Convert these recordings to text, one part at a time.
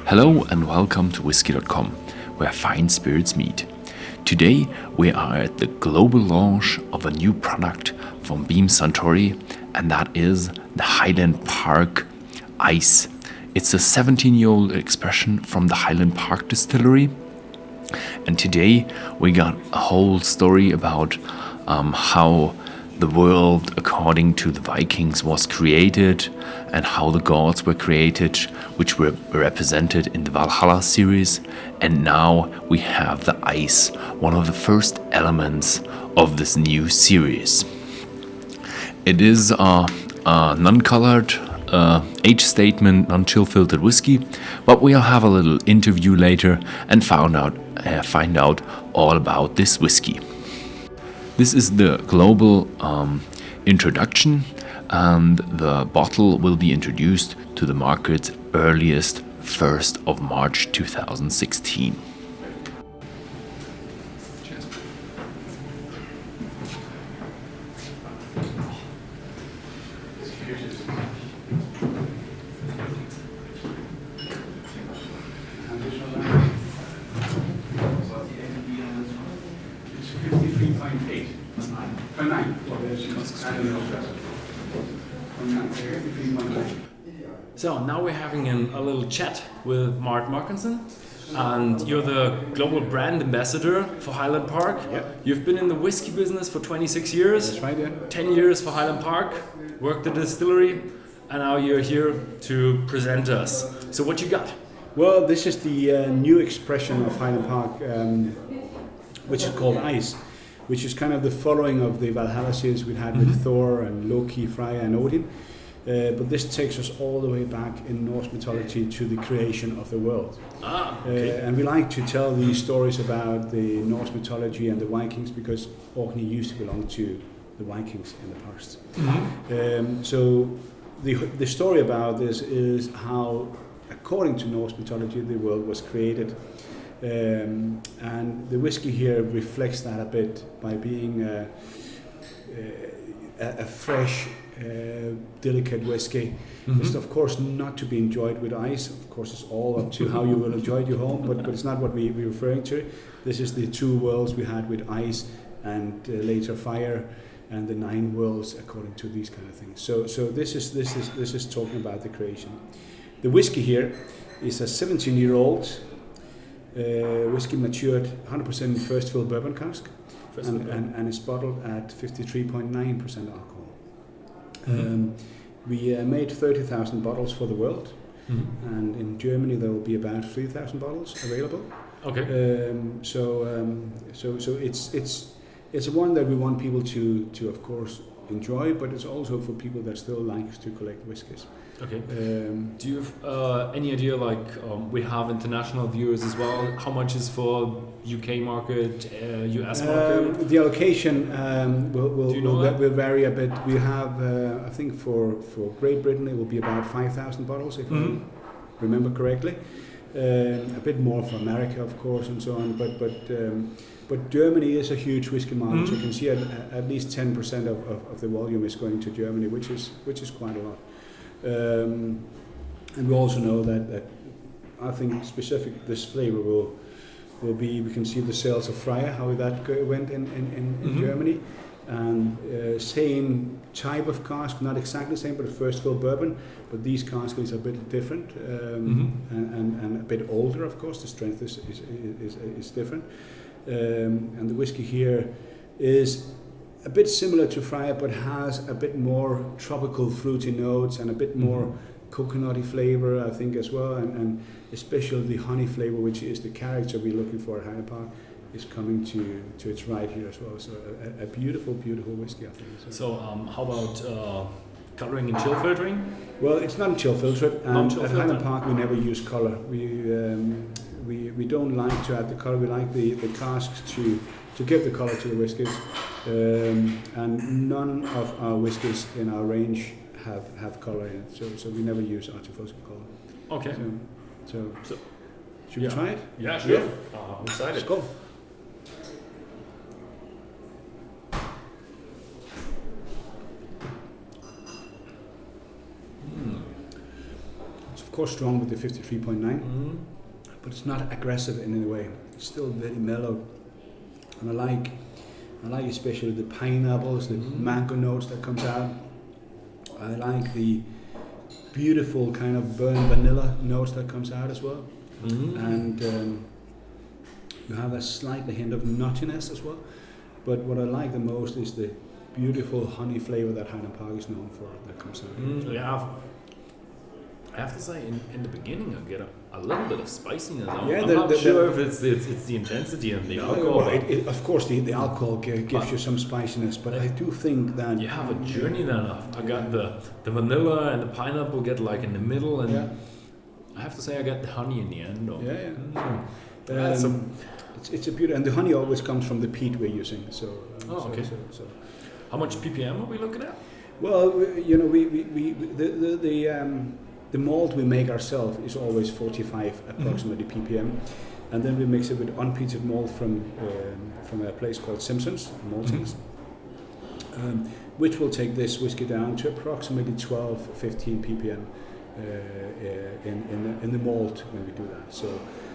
Hello and welcome to Whisky.com, where fine spirits meet. Today we are at the global launch of a new product from Beam Suntory, and that is the Highland Park Ice. It's a 17-year-old expression from the Highland Park Distillery, and today we got a whole story about how the world according to the Vikings was created and how the gods were created, which were represented in the Valhalla series. And now we have the ice, one of the first elements of this new series. It is a non-colored, age statement, non-chill filtered whiskey, but we'll have a little interview later and find out all about this whiskey. This is the global introduction, and the bottle will be introduced to the market earliest 1st of March 2016. Cheers. So now we're having a little chat with Mark Markinson, and you're the global brand ambassador for Highland Park. Yep. You've been in the whiskey business for 26 years. That's right, yeah. 10 years for Highland Park, worked at the distillery, and now you're here to present us. So what you got? Well, this is the new expression of Highland Park, which is called Ice, which is kind of the following of the Valhalla series we had with Thor and Loki, Freya and Odin. But this takes us all the way back in Norse mythology to the creation of the world. Okay. And we like to tell these stories about the Norse mythology and the Vikings because Orkney used to belong to the Vikings in the past. So the story about this is how, according to Norse mythology, the world was created. And the whiskey here reflects that a bit by being a fresh, delicate whiskey. It's of course not to be enjoyed with ice. Of course, it's all up to how you will enjoy it at home, but it's not what we're referring to. This is the two worlds we had with ice and later fire, and the 9 worlds according to these kind of things. So this is talking about the creation. The whiskey here is a 17-year-old whiskey matured 100% first fill bourbon cask, and it's bottled at 53.9% alcohol. We made 30,000 bottles for the world, and in Germany there will be about 3,000 bottles available. Okay. So it's one that we want people to of course enjoy, but it's also for people that still like to collect whiskies. Okay. Do you have any idea, like we have international viewers as well, how much is for UK market, US market? The allocation will vary a bit. We have, I think for Great Britain it will be about 5,000 bottles if I remember correctly. A bit more for America of course and so on, but Germany is a huge whiskey market. So you can see at least 10% of the volume is going to Germany, which is quite a lot. And we also know that I think specific this flavor will be, we can see the sales of Freya, how that went in Germany, and same type of cask, not exactly the same, but first fill bourbon, but these casks are a bit different, and a bit older of course, the strength is different, and the whiskey here is a bit similar to Freya, but has a bit more tropical fruity notes and a bit more coconutty flavor, I think, as well, and especially the honey flavor, which is the character we're looking for at Highland Park, is coming to its right here as well. So a beautiful, beautiful whiskey, I think. So how about coloring and chill filtering? Well, it's not chill filtered, and chill at filtered. Highland Park we never use color. We don't like to add the color. We like the casks to give the color to the whiskies, and none of our whiskies in our range have color in it. So we never use artificial color. Okay. So should we try it? Yeah, sure. Yeah. I'm excited. Let's go. of course strong with the 53.9, but it's not aggressive in any way. It's still very mellow, and I like especially the pineapples, the mango notes that comes out. I like the beautiful kind of burnt vanilla notes that comes out as well, and you have a slightly hint of nuttiness as well. But what I like the most is the beautiful honey flavor that Highland Park is known for that comes out. Yeah, I have to say, in the beginning, I get a little bit of spiciness. I'm not sure if it's the intensity and the alcohol. Well, of course, the alcohol gives you some spiciness, but I do think that you have a journey then. I got the vanilla and the pineapple get like in the middle, and I have to say I got the honey in the end. It's a beauty, and the honey always comes from the peat we're using. So how much ppm are we looking at? Well, you know, the malt we make ourselves is always 45 approximately ppm, and then we mix it with unpeated malt from a place called Simpson's Maltings, which will take this whiskey down to approximately 12-15 ppm in the malt when we do that.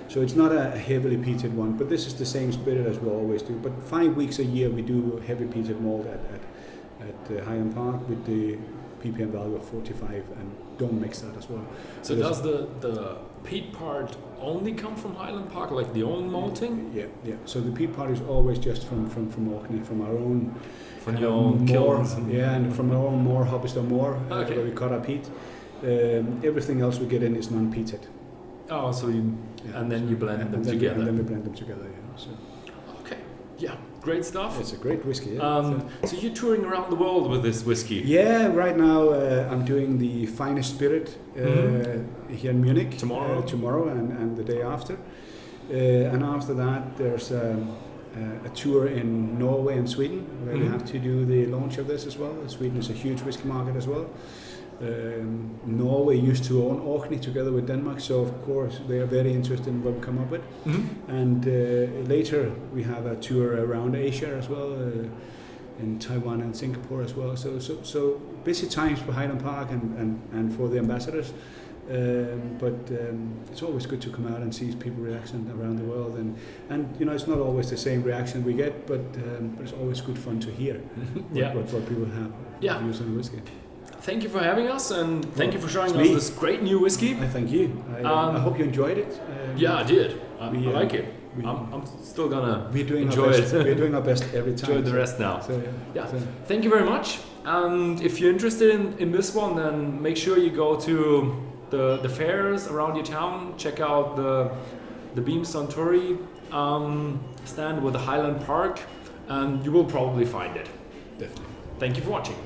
So it's not a heavily peated one, but this is the same spirit as we always do. But 5 weeks a year we do heavy peated malt at Highland Park with the ppm value of 45, and don't mix that as well. So does the peat part only come from Highland Park, like the own malting? Yeah. So the peat part is always just from Orkney, from our own. From your own kilns? And from our own moor, Hobbistow Moor, where we cut our peat. Everything else we get in is non-peated. Oh, so and then you blend them together. And then we blend them together, yeah. So. Okay, yeah, great stuff. It's a great whiskey, yeah. So you're touring around the world with this whiskey? Yeah, right now I'm doing the Finest Spirit here in Munich. Tomorrow and the day after. And after that there's a tour in Norway and Sweden, where we have to do the launch of this as well. Sweden is a huge whiskey market as well. Norway used to own Orkney together with Denmark, so of course they are very interested in what we come up with. And later we have a tour around Asia as well, in Taiwan and Singapore as well. So busy times for Highland Park and for the ambassadors. But it's always good to come out and see people reaction around the world, and you know, it's not always the same reaction we get, but it's always good fun to hear what people have views on the whiskey. Thank you for having us, and thank you for showing us this great new whiskey. I thank you. I hope you enjoyed it. Yeah, I did. I like it. I'm still gonna enjoy it. We're doing our best every time. Enjoy the rest now. Thank you very much. And if you're interested in this one, then make sure you go to the fairs around your town. Check out the Beam Suntory stand with the Highland Park, and you will probably find it. Definitely. Thank you for watching.